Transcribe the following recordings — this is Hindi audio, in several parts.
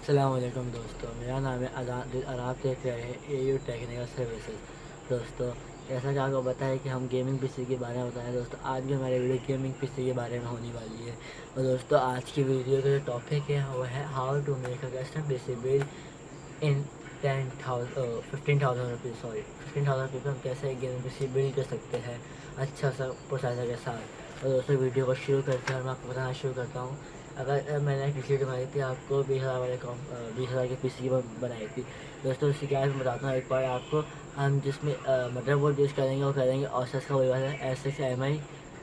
अस्सलाम वालेकुम दोस्तों, मेरा नाम है अजान और आप देख रहे हैं एयू टेक्निकल सर्विसेज। दोस्तों, जैसा कि आपको पता है कि हम गेमिंग पीसी के बारे में बताएं। दोस्तों, आज भी हमारी वीडियो गेमिंग पीसी के बारे में होने वाली है। और दोस्तों, आज की वीडियो का जो टॉपिक है वो है how to make a custom PC build in 15,000 rupees. 15,000 रुपये में हम कैसे एक गेमिंग पीसी बिल्ड कर सकते हैं अच्छा सा प्रोसेसर के साथ। और दोस्तों, वीडियो को शुरू करते हैं और मैं आपको बताना शुरू करता हूँ। अगर मैंने पीसी बनाई थी आपको 20,000 वाले 20,000 की पीसी बनाई थी। दोस्तों, उसकी क्या है मैं बताता हूँ एक बार आपको। हम जिसमें मदरबोर्ड यूज़ करेंगे वो करेंगे ऑसस का वही वाला SX MI,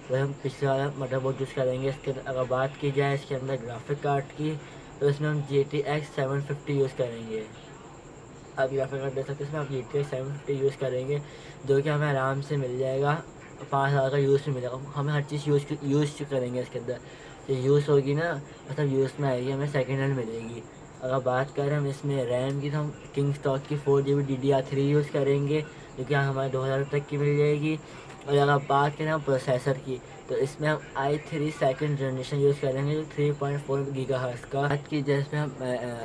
वही हम पिछले वाला मदरबोर्ड यूज़ करेंगे। इसके अगर बात की जाए इसके अंदर ग्राफिक कार्ड की, तो इसमें हम GTX 750 यूज़ करेंगे। आप ग्राफिक कार्ड देख सकते हैं, इसमें आप GTX 750 यूज़ करेंगे, जो कि हमें आराम से मिल जाएगा 5,000 का यूज़ भी मिलेगा। हमें हर चीज़ यूज़ करेंगे इसके अंदर। जो यूज़ होगी ना, मतलब यूज़ में आएगी, हमें सेकेंड हैंड मिलेगी। अगर बात करें हम इसमें रैम की, तो हम किंग स्टॉक की 4GB DDR3 यूज़ करेंगे, जो कि हमारे 2,000 तक की मिल जाएगी। और अगर बात करें हम प्रोसेसर की, तो इसमें हम i3 सेकंड जनरेशन यूज़ करेंगे, जो 3.4 गीगाहर्ट्ज़ का। बात की जाए इसमें हम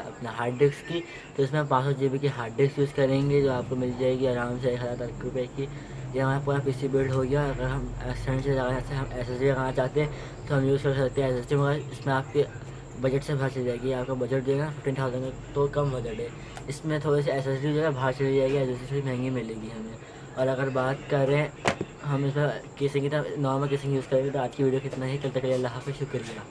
अपना हार्ड डिस्क की, तो इसमें हम 500 GB की हार्ड डिस्क यूज़ करेंगे, जो आपको मिल जाएगी आराम से 1,000 रुपये की। ये हमारा पूरा पीसी बिल्ड हो गया। अगर हम एक्सटेंड से लगाना चाहते हैं, हम SSD लगाना चाहते हैं, तो हम यूज़ कर सकते हैं SSD, मगर इसमें आपके बजट से बाहर चली जाएगी। आपका बजट देगा 15,000 तो कम बजट है, इसमें थोड़ी सी SSD जो है बाहर चली जाएगी, SSD थोड़ी महंगी मिलेगी हमें। और अगर बात करें हम इसमें केसिंग की, तो नॉर्मल केसिंग यूज़ करेंगे। तो आज की वीडियो कितना ही, कल तक के लिए अल्लाह हाफ़िज़, शुक्रिया।